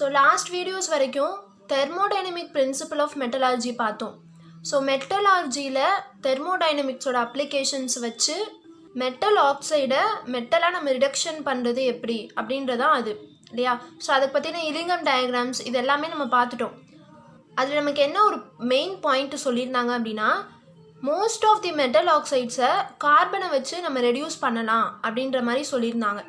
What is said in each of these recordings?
So last videos வரைக்கும் thermodynamic principal of metallurgy பார்த்தோம். So மெட்டலார்ஜியில் தெர்மோடைனமிக்ஸோட applications வச்சு மெட்டல் ஆக்சைடை மெட்டலாக நம்ம ரிடக்ஷன் பண்ணுறது எப்படி அப்படின்றதான் அது இல்லையா. ஸோ அதை பற்றின இலிங்கம் டயக்ராம்ஸ் இது எல்லாமே நம்ம பார்த்துட்டோம். அதில் நமக்கு என்ன ஒரு மெயின் பாயிண்ட் சொல்லியிருந்தாங்க அப்படின்னா, மோஸ்ட் ஆஃப் தி மெட்டல் ஆக்சைட்ஸை கார்பனை வச்சு நம்ம ரெடியூஸ் பண்ணலாம் அப்படின்ற மாதிரி சொல்லியிருந்தாங்க.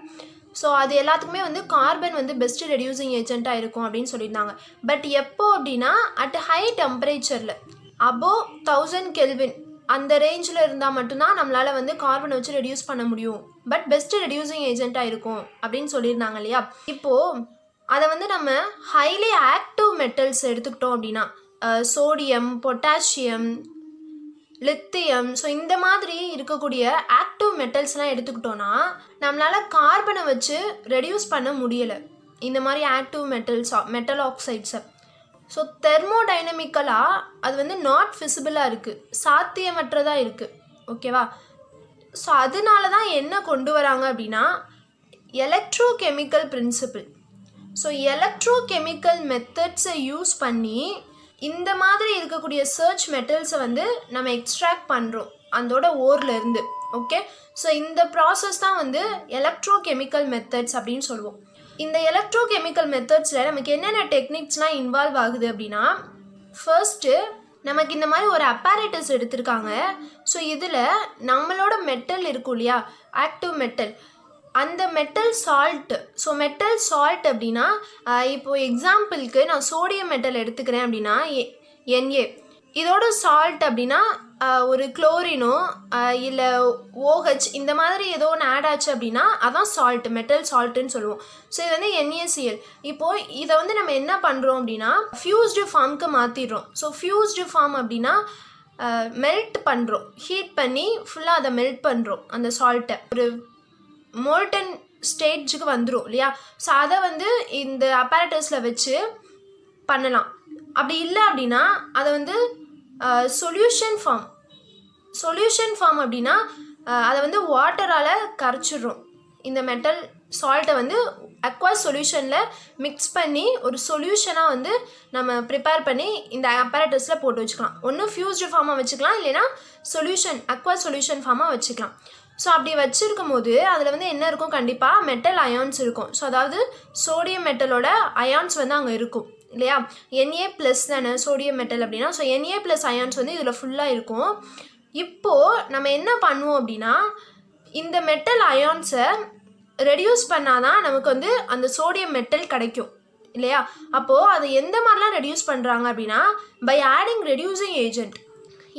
ஸோ அது எல்லாத்துக்குமே வந்து கார்பன் வந்து பெஸ்ட் ரெடியூசிங் ஏஜெண்ட்டாக இருக்கும் அப்படின்னு சொல்லியிருந்தாங்க. பட் எப்போ அப்படின்னா அட் ஹை டெம்பரேச்சரில் அபோவ் 1000 கெல்வின் அந்த ரேஞ்சில் இருந்தால் மட்டும்தான் நம்மளால் வந்து கார்பனை வச்சு ரெடியூஸ் பண்ண முடியும். பட் பெஸ்ட் ரெடியூசிங் ஏஜெண்ட்டாக இருக்கும் அப்படின்னு சொல்லியிருந்தாங்க இல்லையா. இப்போது அதை வந்து நம்ம ஹைலி ஆக்டிவ் மெட்டல்ஸ் எடுத்துக்கிட்டோம் அப்படின்னா சோடியம், பொட்டாசியம், லித்தியம், ஸோ இந்த மாதிரி இருக்கக்கூடிய ஆக்டிவ் மெட்டல்ஸ்லாம் எடுத்துக்கிட்டோன்னா நம்மளால் கார்பனை வச்சு ரெடியூஸ் பண்ண முடியலை இந்த மாதிரி ஆக்டிவ் மெட்டல் ஆக்சைட்ஸை. ஸோ தெர்மோடைனமிக்கலாக அது வந்து நாட் ஃபிசிபிளாக இருக்குது, சாத்தியமற்றதாக இருக்குது. ஓகேவா. ஸோ அதனால தான் என்ன கொண்டு வராங்க அப்படின்னா எலக்ட்ரோகெமிக்கல் பிரின்சிபிள். ஸோ எலக்ட்ரோகெமிக்கல் மெத்தட்ஸை யூஸ் பண்ணி இந்த மாதிரி இருக்கக்கூடிய சர்ச் மெட்டல்ஸை வந்து நம்ம எக்ஸ்ட்ராக்ட் பண்ணுறோம் அதோட ஓர்லேருந்து. ஓகே. ஸோ இந்த ப்ராசஸ் தான் வந்து எலக்ட்ரோகெமிக்கல் மெத்தட்ஸ் அப்படின்னு சொல்லுவோம். இந்த எலக்ட்ரோகெமிக்கல் மெத்தட்ஸில் நமக்கு என்னென்ன டெக்னிக்ஸ்லாம் இன்வால்வ் ஆகுது அப்படின்னா, ஃபர்ஸ்ட்டு நமக்கு இந்த மாதிரி ஒரு அப்பேரேட்டஸ் எடுத்திருக்காங்க. ஸோ இதில் நம்மளோட மெட்டல் இருக்கும் இல்லையா, ஆக்டிவ் மெட்டல், அந்த metal salt. So metal salt அப்படின்னா இப்போது எக்ஸாம்பிளுக்கு நான் சோடியம் மெட்டல் எடுத்துக்கிறேன் அப்படின்னா Na, இதோட சால்ட் அப்படின்னா ஒரு குளோரினோ இல்லை OH இந்த மாதிரி ஏதோ ஒன்று ஆட் ஆச்சு அப்படின்னா அதான் சால்ட், மெட்டல் சால்ட்டுன்னு சொல்லுவோம். ஸோ இது வந்து NaCl. இப்போது இதை வந்து நம்ம என்ன பண்ணுறோம் அப்படின்னா ஃபியூஸ்டு ஃபார்முக்கு மாற்றிடுறோம். ஸோ ஃபியூஸ்டு ஃபார்ம் அப்படின்னா மெல்ட் பண்ணுறோம், ஹீட் பண்ணி ஃபுல்லாக அதை மெல்ட் பண்ணுறோம் அந்த சால்ட்டை, ஒரு மோல்டன் ஸ்டேஜுக்கு வந்துடும் இல்லையா. ஸோ அதை வந்து இந்த அப்பேரட்டஸில் வச்சு பண்ணலாம். அப்படி இல்லை அப்படின்னா அதை வந்து சொல்யூஷன் ஃபார்ம் அப்படின்னா அதை வந்து வாட்டரால் கரைச்சிடுறோம். இந்த மெட்டல் சால்ட்டை வந்து அக்வஸ் சொல்யூஷனில் மிக்ஸ் பண்ணி ஒரு சொல்யூஷனாக வந்து நம்ம ப்ரிப்பேர் பண்ணி இந்த அப்பேரட்டஸில் போட்டு வச்சுக்கலாம். ஒன்று ஃபியூஸ்டு ஃபார்மாக வச்சுக்கலாம், இல்லைனா அக்வஸ் சொல்யூஷன் ஃபார்மாக வச்சுக்கலாம். ஸோ அப்படி வச்சுருக்கும் போது அதில் வந்து என்ன இருக்கும், கண்டிப்பாக மெட்டல் அயான்ஸ் இருக்கும். ஸோ அதாவது சோடியம் மெட்டலோட அயான்ஸ் வந்து அங்கே இருக்கும் இல்லையா. Na+ தானே சோடியம் மெட்டல் அப்படின்னா. ஸோ Na+ அயான்ஸ் வந்து இதில் ஃபுல்லாக இருக்கும். இப்போது நம்ம என்ன பண்ணுவோம் அப்படின்னா இந்த மெட்டல் அயான்ஸை ரெடியூஸ் பண்ணாதான் நமக்கு வந்து அந்த சோடியம் மெட்டல் கிடைக்கும் இல்லையா. அப்போது அதை எந்த மாதிரிலாம் ரெடியூஸ் பண்ணுறாங்க அப்படின்னா பை ஆடிங் ரெடியூசிங் ஏஜெண்ட்,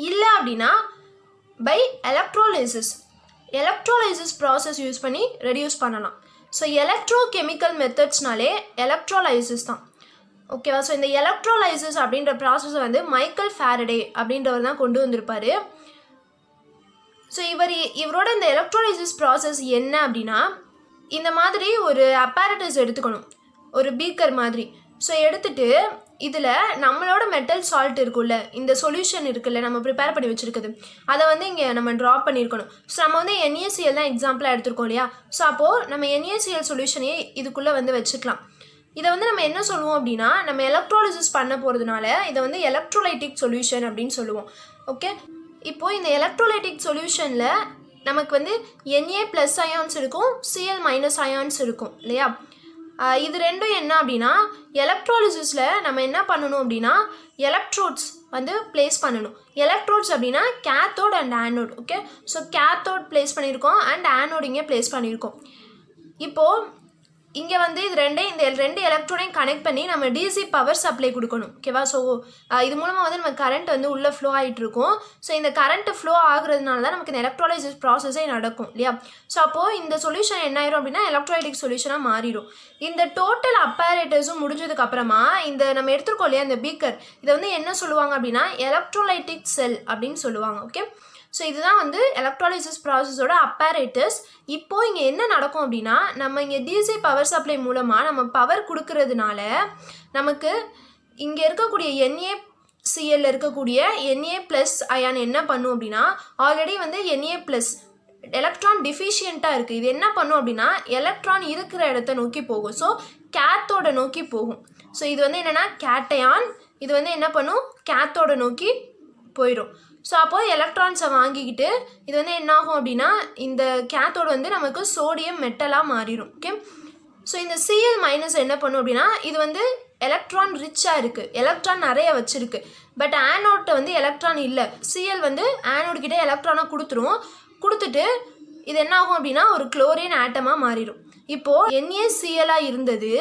இல்லை அப்படின்னா பை எலக்ட்ரோலைசிஸ் ப்ராசஸ் யூஸ் பண்ணி ரெடியூஸ் பண்ணலாம். ஸோ எலக்ட்ரோகெமிக்கல் மெத்தட்ஸ்னாலே எலக்ட்ரோலைசிஸ் தான். ஓகேவா. ஸோ இந்த எலக்ட்ரோலைசிஸ் அப்படின்ற ப்ராசஸை வந்து மைக்கேல் ஃபாரடே அப்படின்றவர் தான் கொண்டு வந்திருப்பார். ஸோ இவரோட இந்த எலக்ட்ரோலைசிஸ் ப்ராசஸ் என்ன அப்படின்னா, இந்த மாதிரி ஒரு அப்பேரட்டஸ் எடுத்துக்கணும், ஒரு பீக்கர் மாதிரி. ஸோ எடுத்துகிட்டு இதில் நம்மளோட மெட்டல் சால்ட் இருக்குல்ல, இந்த சொல்யூஷன் இருக்குல்ல நம்ம ப்ரிப்பேர் பண்ணி வச்சுருக்குது, அதை வந்து இங்கே நம்ம ட்ராப் பண்ணியிருக்கணும். ஸோ நம்ம வந்து NaCl தான் எக்ஸாம்பிளாக எடுத்துருக்கோம் இல்லையா. ஸோ அப்போது நம்ம NaCl சொல்யூஷனையே இதுக்குள்ளே வந்து வச்சுக்கலாம். இதை வந்து நம்ம என்ன சொல்லுவோம் அப்படின்னா, நம்ம எலக்ட்ரோலிசிஸ் பண்ண போகிறதுனால இதை வந்து எலக்ட்ரோலைட்டிக் சொல்யூஷன் அப்படின்னு சொல்லுவோம். ஓகே. இப்போது இந்த எலக்ட்ரோலைட்டிக் சொல்யூஷனில் நமக்கு வந்து Na+ அயான்ஸ் இருக்கும், Cl- அயான்ஸ் இருக்கும் இல்லையா. இது ரெண்டும் என்ன அப்படின்னா எலக்ட்ரோலிசிஸில் நம்ம என்ன பண்ணணும் அப்படின்னா எலக்ட்ரோட்ஸ் வந்து ப்ளேஸ் பண்ணணும். எலக்ட்ரோட்ஸ் அப்படின்னா cathode and anode. Okay. So cathode place பண்ணியிருக்கோம் அண்ட் ஆனோட் இங்கே ப்ளேஸ் பண்ணியிருக்கோம். இப்போது இங்கே வந்து இந்த ரெண்டு எலக்ட்ரோனையும் கனெக்ட் பண்ணி நம்ம DC பவர் சப்ளை கொடுக்கணும். ஓகேவா. ஸோ இது மூலமாக வந்து நம்ம கரண்ட் வந்து உள்ளே ஃப்ளோ ஆகிட்டு இருக்கும். ஸோ இந்த கரண்ட்டு ஃப்ளோ ஆகுறதுனால தான் நமக்கு இந்த எலக்ட்ரோலைசிஸ் ப்ராசஸே நடக்கும் இல்லையா. ஸோ அப்போது இந்த சொல்யூஷன் என்ன ஆயிரும் அப்படின்னா எலக்ட்ரோலைட்டிக் சொல்யூஷனாக மாறிடும். இந்த டோட்டல் அப்பேரேட்டஸும் முடிஞ்சதுக்கப்புறமா இந்த நம்ம எடுத்துருக்கோம் இல்லையா இந்த பீக்கர், இதை வந்து என்ன சொல்லுவாங்க அப்படின்னா எலக்ட்ரோலைட்டிக் செல் அப்படின்னு சொல்லுவாங்க. ஓகே. ஸோ இதுதான் வந்து எலக்ட்ரோலைசிஸ் ப்ராசஸோட அப்பேரேட்டஸ். இப்போது இங்கே என்ன நடக்கும் அப்படின்னா நம்ம இங்கே DC பவர் சப்ளை மூலமாக நம்ம பவர் கொடுக்கறதுனால நமக்கு இங்கே இருக்கக்கூடிய NaCl இருக்கக்கூடிய Na+ அயான் என்ன பண்ணும் அப்படின்னா ஆல்ரெடி வந்து Na+ எலக்ட்ரான் டிஃபிஷியண்ட்டாக இருக்குது. இது என்ன பண்ணும் அப்படின்னா எலக்ட்ரான் இருக்கிற இடத்த நோக்கி போகும். ஸோ கேத்தோட நோக்கி போகும். ஸோ இது வந்து என்னென்னா கேட்டையான், இது வந்து என்ன பண்ணும் கேத்தோட நோக்கி போயிடும். ஸோ அப்போது எலக்ட்ரான்ஸை வாங்கிக்கிட்டு இது வந்து என்ன ஆகும் அப்படின்னா இந்த கேத்தோடு வந்து நமக்கு சோடியம் மெட்டலாக மாறிடும். ஓகே, ஸோ இந்த Cl மைனஸ் என்ன பண்ணும் அப்படின்னா இது வந்து எலக்ட்ரான் ரிச்சாக இருக்குது, எலக்ட்ரான் நிறைய வச்சுருக்கு. பட் ஆனோட்ட வந்து எலக்ட்ரான் இல்லை. Cl வந்து ஆனோட்கிட்ட எலக்ட்ரானை கொடுத்துட்டு இது என்ன ஆகும் அப்படின்னா ஒரு குளோரின் ஆட்டமாக மாறிடும். இப்போது NaClஆக இருந்தது,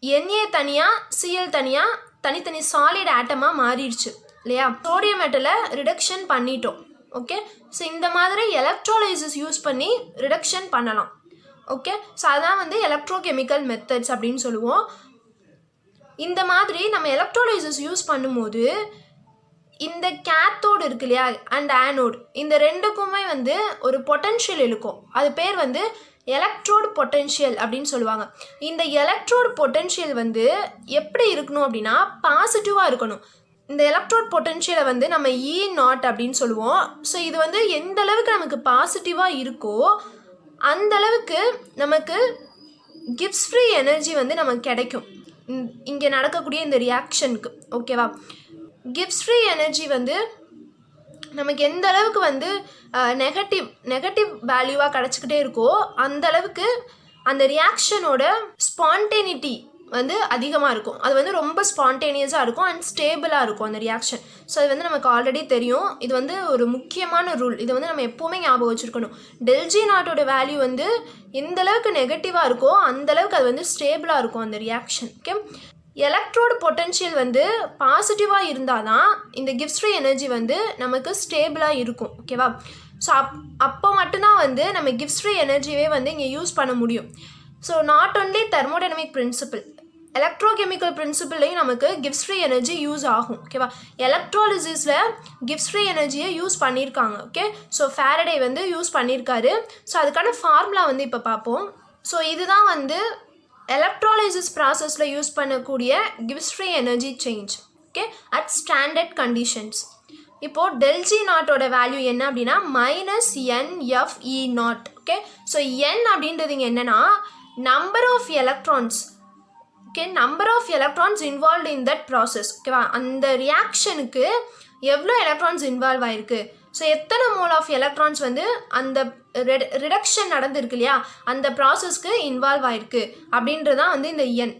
Na தனியாக Cl தனியாக தனித்தனி சாலிட் ஆட்டமாக மாறிடுச்சு இல்லையா? சோடியம் மெட்டலை ரிடக்ஷன் பண்ணிட்டோம். ஓகே, ஸோ இந்த மாதிரி எலக்ட்ரோலைசிஸ் யூஸ் பண்ணி ரிடக்ஷன் பண்ணலாம். ஓகே, ஸோ அதான் வந்து எலக்ட்ரோகெமிக்கல் மெத்தட்ஸ் அப்படின்னு சொல்லுவோம். இந்த மாதிரி நம்ம எலக்ட்ரோலைசிஸ் யூஸ் பண்ணும்போது இந்த கேத்தோடு இருக்கு இல்லையா அண்ட் ஆனோடு, இந்த ரெண்டுக்குமே வந்து ஒரு பொட்டன்ஷியல் இருக்கும். அது பேர் வந்து எலக்ட்ரோடு பொட்டன்ஷியல் அப்படின்னு சொல்லுவாங்க. இந்த எலக்ட்ரோடு பொட்டன்ஷியல் வந்து எப்படி இருக்கணும் அப்படின்னா பாசிட்டிவாக இருக்கணும். இந்த எலக்ட்ரோட் பொட்டன்ஷியலை வந்து நம்ம E0 அப்படின்னு சொல்லுவோம். ஸோ இது வந்து எந்த அளவுக்கு நமக்கு பாசிட்டிவாக இருக்கோ அந்த அளவுக்கு நமக்கு கிப்ஸ் ஃப்ரீ எனர்ஜி வந்து நமக்கு கிடைக்கும் இங்கே நடக்கக்கூடிய இந்த ரியாக்ஷனுக்கு. ஓகேவா? கிப்ஸ் ஃப்ரீ எனர்ஜி வந்து நமக்கு எந்த அளவுக்கு வந்து நெகட்டிவ் வேல்யூவாக கிடச்சிக்கிட்டே இருக்கோ அந்த அளவுக்கு அந்த ரியாக்ஷனோட ஸ்பான்டேனிட்டி வந்து அதிகமாக இருக்கும். அது வந்து ரொம்ப ஸ்பான்டேனியஸாக இருக்கும் அண்ட் ஸ்டேபிளாக இருக்கும் அந்த ரியாக்ஷன். ஸோ அது வந்து நமக்கு ஆல்ரெடி தெரியும். இது வந்து ஒரு முக்கியமான ரூல். இது வந்து நம்ம எப்போவுமே ஞாபகம் வச்சுருக்கணும். ΔG0 வேல்யூ வந்து எந்த அளவுக்கு நெகட்டிவாக இருக்கோ அந்தளவுக்கு அது வந்து ஸ்டேபிளாக இருக்கும் அந்த ரியாக்ஷன். ஓகே, எலக்ட்ரோடு பொட்டன்ஷியல் வந்து பாசிட்டிவாக இருந்தால் தான் இந்த கிப்ஸ் ஃப்ரீ எனர்ஜி வந்து நமக்கு ஸ்டேபிளாக இருக்கும். ஓகேவா? ஸோ அப்போ மட்டும்தான் வந்து நம்ம கிப்ஸ் ஃப்ரீ எனர்ஜியே வந்து இங்கே யூஸ் பண்ண முடியும். So not only thermodynamic principle, electrochemical பிரின்சிபிள்லையும் நமக்கு கிப்ஸ் ஃப்ரீ எனர்ஜி யூஸ் ஆகும். ஓகேவா? எலக்ட்ராலிசிஸில் கிப்ஸ் ஃப்ரீ எனர்ஜியை யூஸ் பண்ணியிருக்காங்க. ஓகே, ஸோ ஃபாரடே வந்து யூஸ் பண்ணியிருக்காரு. ஸோ அதுக்கான ஃபார்முலா வந்து இப்போ பார்ப்போம். ஸோ இதுதான் வந்து எலக்ட்ராலிசிஸ் ப்ராசஸில் யூஸ் பண்ணக்கூடிய Gibbs free energy change. Okay, at standard conditions. இப்போது ΔG0 வேல்யூ என்ன அப்படின்னா -NFE0. ஓகே, ஸோ n அப்படின்றது இங்கே என்னென்னா number of electrons. Okay, number of electrons involve in that process. ஓகேவா? அந்த ரியாக்ஷனுக்கு எவ்வளோ எலக்ட்ரான்ஸ் இன்வால்வ் ஆகிருக்கு, ஸோ எத்தனை மோல் ஆஃப் எலக்ட்ரான்ஸ் வந்து அந்த ரிடக்ஷன் நடந்திருக்கு இல்லையா அந்த ப்ராசஸ்க்கு இன்வால்வ் ஆகிருக்கு அப்படின்றதான் வந்து இந்த என்.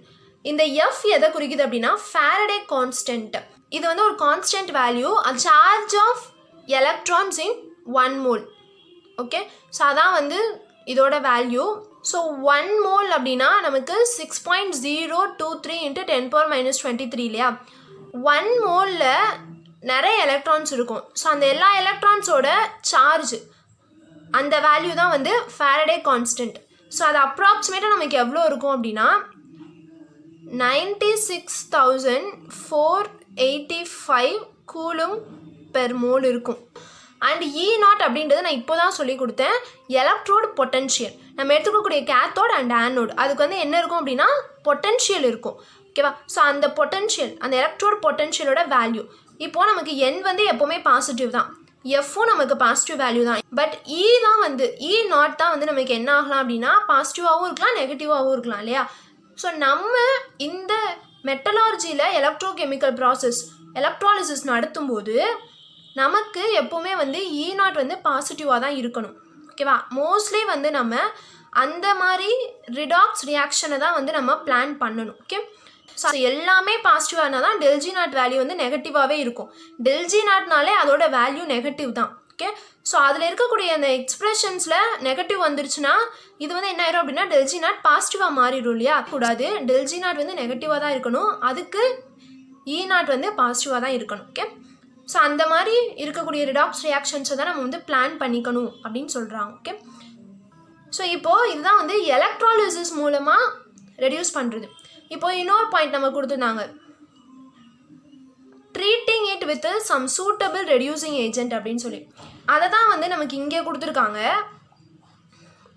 இந்த எஃப் எதை குறிக்குது அப்படின்னா ஃபாரடே கான்ஸ்டன்ட். இது வந்து ஒரு constant value, charge of electrons in 1 mole. Okay, so அதான் வந்து இதோட வேல்யூ. ஸோ 1 மோல் அப்படின்னா நமக்கு 6.023 × 10⁻23 இல்லையா? 1 மோலில் நிறைய எலக்ட்ரான்ஸ் இருக்கும். ஸோ அந்த எல்லா எலக்ட்ரான்ஸோட சார்ஜ் அந்த வேல்யூ தான் வந்து ஃபாரடே கான்ஸ்டன்ட். ஸோ அது அப்ராக்சிமேட்டாக நமக்கு எவ்வளோ இருக்கும் அப்படின்னா 96,485 கூலும் பெர் மோல் இருக்கும். அண்ட் E0 அப்படின்றது நான் இப்போ தான் சொல்லி கொடுத்தேன். எலக்ட்ரோடு பொட்டன்ஷியல் நம்ம எடுத்துக்கக்கூடிய கேத்தோட் அண்ட் ஆனோட் அதுக்கு வந்து என்ன இருக்கும் அப்படின்னா பொட்டன்ஷியல் இருக்கும். ஓகேவா? ஸோ அந்த பொட்டன்ஷியல் அந்த எலக்ட்ரோடு பொட்டன்ஷியலோட வேல்யூ இப்போது நமக்கு n வந்து எப்போவுமே பாசிட்டிவ் தான், எஃப்பும் நமக்கு பாசிட்டிவ் வேல்யூ தான். பட் தான் வந்து E0 தான் வந்து நமக்கு என்ன ஆகலாம் அப்படின்னா பாசிட்டிவாகவும் இருக்கலாம் நெகட்டிவாகவும் இருக்கலாம் இல்லையா? ஸோ நம்ம இந்த மெட்டலார்ஜியில் எலக்ட்ரோகெமிக்கல் ப்ராசஸ் எலக்ட்ராலிசிஸ் நடத்தும்போது நமக்கு எப்போவுமே வந்து E0 வந்து பாசிட்டிவாக தான் இருக்கணும். ஓகேவா? மோஸ்ட்லி வந்து நம்ம அந்த மாதிரி ரிடாக்ஸ் ரியாக்ஷனை தான் வந்து நம்ம பிளான் பண்ணணும். ஓகே, ஸோ எல்லாமே பாசிட்டிவாக இருந்தால் தான் ΔG0 வேல்யூ வந்து நெகட்டிவாகவே இருக்கும். ΔG0னாலே அதோட வேல்யூ நெகட்டிவ் தான். ஓகே, ஸோ அதில் இருக்கக்கூடிய அந்த எக்ஸ்பிரஷன்ஸில் நெகட்டிவ் வந்துருச்சுன்னா இது வந்து என்ன ஆயிரும் அப்படின்னா ΔG0 பாசிட்டிவாக மாறிடும் இல்லையா? கூடாது, ΔG0 வந்து நெகட்டிவாக தான் இருக்கணும், அதுக்கு E0 வந்து பாசிட்டிவாக தான் இருக்கணும். ஓகே, ஸோ அந்த மாதிரி இருக்கக்கூடிய ரிடாக்ஸ் ரியாக்ஷன்ஸை தான் நம்ம வந்து பிளான் பண்ணிக்கணும் அப்படின்னு சொல்கிறாங்க. ஓகே, ஸோ இப்போது இதுதான் வந்து எலக்ட்ராலிசிஸ் மூலமாக ரெடியூஸ் பண்ணுறது. இப்போது இன்னொரு பாயிண்ட் நம்ம கொடுத்துருந்தாங்க, treating it with some suitable reducing agent அப்படின்னு சொல்லி. அதை தான் வந்து நமக்கு இங்கே கொடுத்துருக்காங்க.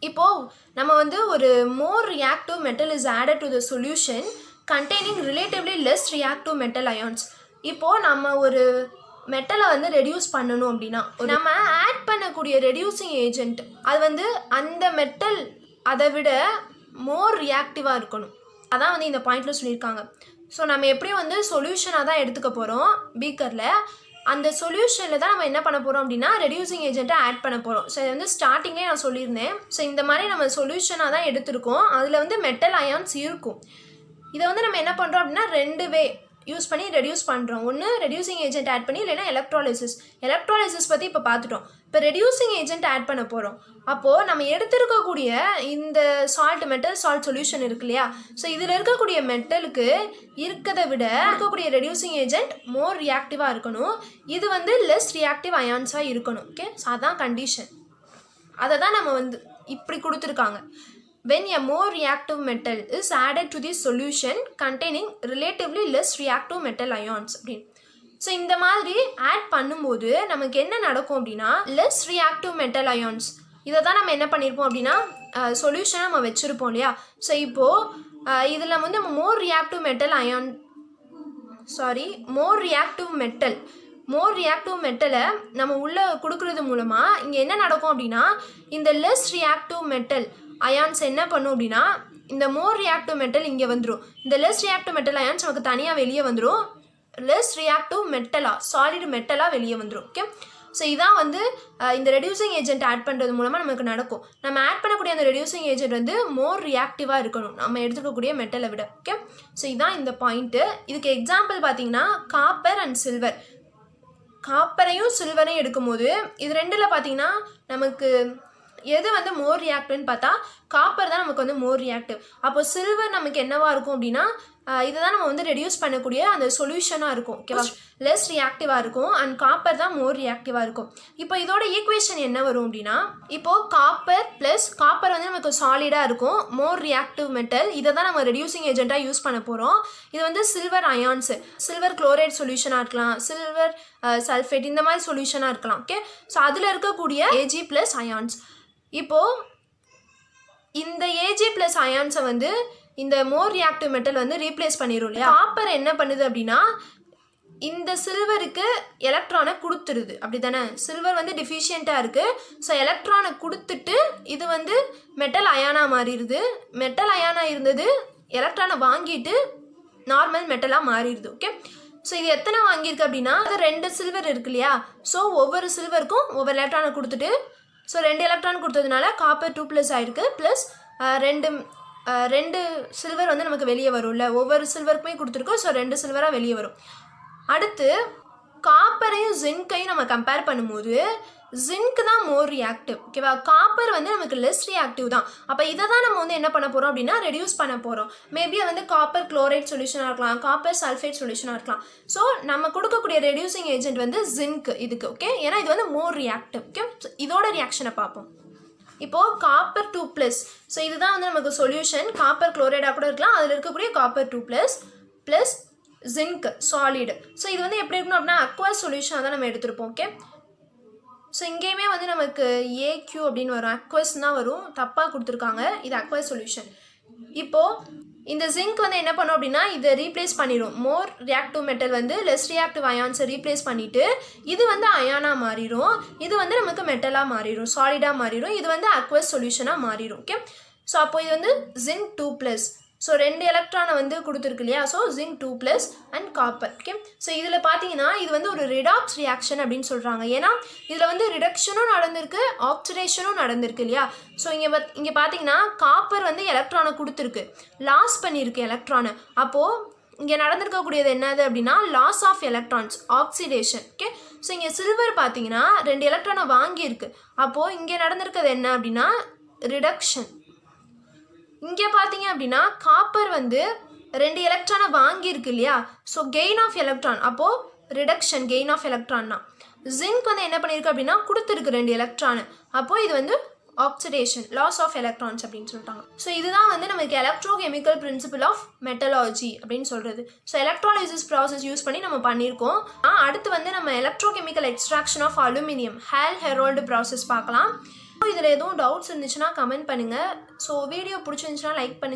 இப்போது நம்ம வந்து ஒரு மோர் reactive metal is added to the solution containing relatively less reactive metal ions. இப்போது நம்ம ஒரு மெட்டலை வந்து ரெடியூஸ் பண்ணணும் அப்படின்னா நம்ம ஆட் பண்ணக்கூடிய ரெடியூசிங் ஏஜென்ட் அது வந்து அந்த மெட்டல் அதை விட மோர் ரியாக்டிவாக இருக்கணும். அதான் வந்து இந்த பாயிண்டில் சொல்லியிருக்காங்க. ஸோ நம்ம எப்படியும் வந்து சொல்யூஷனாக தான் எடுத்துக்க போகிறோம் பீக்கரில். அந்த சொல்யூஷனில் தான் நம்ம என்ன பண்ண போகிறோம் அப்படின்னா ரெடியூசிங் ஏஜென்ட்டை ஆட் பண்ண போகிறோம். ஸோ இது வந்து ஸ்டார்டிங்லேயே நான் சொல்லியிருந்தேன். ஸோ இந்த மாதிரி நம்ம சொல்யூஷனாக தான் எடுத்திருக்கோம். அதில் வந்து மெட்டல் அயான்ஸ் இருக்கும். இதை வந்து நம்ம என்ன பண்ணுறோம் அப்படின்னா 2 வே யூஸ் பண்ணி ரெடியூஸ் பண்ணுறோம். ஒன்று ரெடியூசிங் ஏஜென்ட் ஆட் பண்ணி, இல்லைன்னா எலக்ட்ராலிசிஸ் பற்றி இப்போ பார்த்துட்டோம். இப்போ ரெடியூசிங் ஏஜென்ட் ஆட் பண்ண போகிறோம். அப்போது நம்ம எடுத்துருக்கக்கூடிய இந்த மெட்டல் சால்ட் சொல்யூஷன் இருக்கு இல்லையா, ஸோ இதில் இருக்கக்கூடிய மெட்டலுக்கு இருக்கிறத விட இருக்கக்கூடிய ரெடியூசிங் ஏஜென்ட் மோர் ரியாக்டிவாக இருக்கணும். இது வந்து லெஸ் ரியாக்டிவ் அயான்ஸாக இருக்கணும். ஓகே, ஸோ அதான் கண்டிஷன். அதை தான் நம்ம வந்து இப்படி கொடுத்துருக்காங்க. When a more reactive metal is added to the solution containing relatively less reactive metal ions அப்படின்னு. ஸோ இந்த மாதிரி ஆட் பண்ணும்போது நமக்கு என்ன நடக்கும் அப்படின்னா லெஸ் ரியாக்டிவ் மெட்டல் அயான்ஸ் இதை தான் நம்ம என்ன பண்ணியிருப்போம் அப்படின்னா சொல்யூஷனாக நம்ம வச்சுருப்போம் இல்லையா. ஸோ இப்போது இதில் வந்து நம்ம மோர் ரியாக்டிவ் மெட்டலை நம்ம உள்ளே கொடுக்குறது மூலமாக இங்கே என்ன நடக்கும் அப்படின்னா இந்த லெஸ் ரியாக்டிவ் மெட்டல் அயான்ஸ் என்ன பண்ணும் அப்படின்னா இந்த மோர் ரியாக்டிவ் மெட்டல் இங்கே வந்துடும். இந்த லெஸ் ரியாக்டிவ் மெட்டல் அயான்ஸ் நமக்கு தனியாக வெளியே வந்துடும். லெஸ் ரியாக்டிவ் மெட்டலாக சாலிட் மெட்டலாக வெளியே வந்துடும். ஓகே, ஸோ இதான் வந்து இந்த ரெடியூசிங் ஏஜென்ட் ஆட் பண்ணுறது மூலமாக நமக்கு நடக்கும். நம்ம ஆட் பண்ணக்கூடிய அந்த ரெடியூசிங் ஏஜென்ட் வந்து மோர் ரியாக்டிவாக இருக்கணும் நம்ம எடுத்துக்கக்கூடிய மெட்டலை விட. ஓகே, ஸோ இதான் இந்த பாயிண்ட்டு. இதுக்கு எக்ஸாம்பிள் பார்த்தீங்கன்னா காப்பர் அண்ட் சில்வர். காப்பரையும் சில்வரையும் எடுக்கும்போது இது ரெண்டில் பார்த்தீங்கன்னா நமக்கு எது வந்து மோர் ரியாக்டிவ்னு பார்த்தா காப்பர் தான் நமக்கு வந்து மோர் ரியாக்டிவ். அப்போ சில்வர் நமக்கு என்னவாக இருக்கும் அப்படின்னா இதை தான் நம்ம வந்து ரெடியூஸ் பண்ணக்கூடிய அந்த சொல்யூஷனாக இருக்கும். ஓகேவா, லெஸ் ரியாக்டிவாக இருக்கும். அண்ட் காப்பர் தான் மோர் ரியாக்டிவாக இருக்கும். இப்போ இதோட ஈக்குவேஷன் என்ன வரும் அப்படின்னா இப்போது காப்பர் வந்து நமக்கு சாலிடாக இருக்கும், மோர் ரியாக்டிவ் மெட்டல். இதை தான் நம்ம ரெடியூசிங் ஏஜென்ட்டாக யூஸ் பண்ண போகிறோம். இது வந்து சில்வர் அயான்ஸு, சில்வர் குளோரைட் சொல்யூஷனாக இருக்கலாம், சில்வர் சல்ஃபேட் இந்த மாதிரி சொல்யூஷனாக இருக்கலாம். ஓகே, ஸோ அதில் இருக்கக்கூடிய Ag+ அயான்ஸ். இப்போது இந்த Ag+ அயான்ஸை வந்து இந்த மோர் ரியாக்டிவ் மெட்டல் வந்து ரீப்ளேஸ் பண்ணிடும் இல்லையா. காப்பர் என்ன பண்ணுது அப்படின்னா இந்த சில்வருக்கு எலக்ட்ரானை கொடுத்துருது. அப்படி தானே, சில்வர் வந்து டிஃபிஷியண்ட்டாக இருக்குது. ஸோ எலக்ட்ரானை கொடுத்துட்டு இது வந்து மெட்டல் அயானாக மாறிடுது. மெட்டல் அயானாக இருந்தது எலக்ட்ரானை வாங்கிட்டு நார்மல் மெட்டலாக மாறிடுது. ஓகே, ஸோ இது எத்தனை வாங்கியிருக்கு அப்படின்னா அது 2 சில்வர் இருக்கு இல்லையா. ஸோ ஒவ்வொரு சில்வருக்கும் ஒவ்வொரு எலக்ட்ரானை கொடுத்துட்டு ஸோ 2 எலக்ட்ரான் கொடுத்ததுனால காப்பர் 2+ ஆயிருக்கு. ப்ளஸ் 2 சில்வர் வந்து நமக்கு வெளியே வரும்ல, ஒவ்வொரு சில்வருக்குமே கொடுத்துருக்கோம். ஸோ 2 சில்வராக வெளியே வரும். அடுத்து காப்பரையும் ஜிங்கையும் நம்ம கம்பேர் பண்ணும்போது ஜிங்க் தான் மோர் ரியாக்டிவ். ஓகேவா, காப்பர் வந்து நமக்கு லெஸ் ரியாக்டிவ் தான். அப்போ இதை தான் நம்ம வந்து என்ன பண்ண போகிறோம் அப்படின்னா ரெடியூஸ் பண்ண போகிறோம். மேபி வந்து காப்பர் குளோரைட் சொல்யூஷனாக இருக்கலாம், காப்பர் சல்ஃபேட் சொல்யூஷனாக இருக்கலாம். ஸோ நம்ம கொடுக்கக்கூடிய ரெடியூசிங் ஏஜென்ட் வந்து ஜிங்க் இதுக்கு. ஓகே, ஏன்னா இது வந்து மோர் ரியாக்டிவ். ஓகே, இதோட ரியாக்ஷனை பார்ப்போம். இப்போது காப்பர் 2+. ஸோ இதுதான் வந்து நமக்கு சொல்யூஷன். காப்பர் குளோரைடாக கூட இருக்கலாம். அதில் இருக்கக்கூடிய copper 2+ plus zinc solid. So இது வந்து எப்படி இருக்கணும் அப்படின்னா அக்வஸ் சொல்யூஷனாக தான் நம்ம எடுத்திருப்போம். ஓகே, ஸோ இங்கேயுமே வந்து நமக்கு AQ அப்படின்னு வரும், அக்வஸ் தான் வரும், தப்பாக கொடுத்துருக்காங்க. இது அக்வஸ் சொல்யூஷன். இப்போது இந்த ஜிங்க் வந்து என்ன பண்ணும் அப்படின்னா இதை ரீப்ளேஸ் பண்ணிடும். மோர் ரியாக்டிவ் மெட்டல் வந்து லெஸ் ரியாக்டிவ் அயான்ஸை ரீப்ளேஸ் பண்ணிவிட்டு இது வந்து அயானாக மாறிடும். இது வந்து நமக்கு மெட்டலாக மாறிடும், சாலிடாக மாறிடும். இது வந்து அக்வஸ் சொல்யூஷனாக மாறிடும். ஓகே, ஸோ அப்போ இது வந்து ஜிங்க் 2+. ஸோ 2 எலக்ட்ரானை வந்து கொடுத்துருக்கு இல்லையா. So zinc 2+ and copper. Okay, so இதில் பார்த்தீங்கன்னா இது வந்து ஒரு ரிடாக்ஸ் ரியாக்ஷன் அப்படின்னு சொல்கிறாங்க. ஏன்னா இதில் வந்து ரிடக்ஷனும் நடந்திருக்கு, ஆக்சிடேஷனும் நடந்திருக்கு இல்லையா. ஸோ இங்கே பார்த்தீங்கன்னா காப்பர் வந்து எலக்ட்ரானை கொடுத்துருக்கு, லாஸ் பண்ணியிருக்கு எலக்ட்ரானை. அப்போது இங்கே நடந்திருக்கக்கூடியது என்னது அப்படின்னா loss of electrons, oxidation. Okay, so இங்கே சில்வர் பார்த்தீங்கன்னா 2 எலக்ட்ரானை வாங்கியிருக்கு. அப்போது இங்கே நடந்திருக்கிறது என்ன அப்படின்னா ரிடக்ஷன். இங்கே பார்த்தீங்க அப்படின்னா காப்பர் வந்து 2 எலக்ட்ரானை வாங்கியிருக்கு இல்லையா. ஸோ கெயின் ஆஃப் எலக்ட்ரான், அப்போது ரிடக்ஷன், கெயின் ஆஃப் எலக்ட்ரான்னா. ஜிங்க் வந்து என்ன பண்ணியிருக்கு அப்படின்னா கொடுத்துருக்கு 2 எலக்ட்ரானு. அப்போது இது வந்து ஆக்சிடேஷன், லாஸ் ஆஃப் எலக்ட்ரான்ஸ் அப்படின்னு சொல்லிட்டாங்க. ஸோ இதுதான் வந்து நமக்கு எலக்ட்ரோகெமிக்கல் பிரின்சிபல் ஆஃப் மெட்டலாஜி அப்படின்னு சொல்கிறது. ஸோ எலக்ட்ராலிசிஸ் ப்ராசஸ் யூஸ் பண்ணி நம்ம பண்ணியிருக்கோம். அடுத்து வந்து நம்ம electrochemical extraction of aluminium, Hall Heroult process பார்க்கலாம். இதில் எதுவும் டவுட்ஸ் இருந்துச்சுன்னா கமெண்ட் பண்ணுங்கள். ஸோ வீடியோ பிடிச்சிருந்துச்சுன்னா லைக் பண்ணுங்கள்.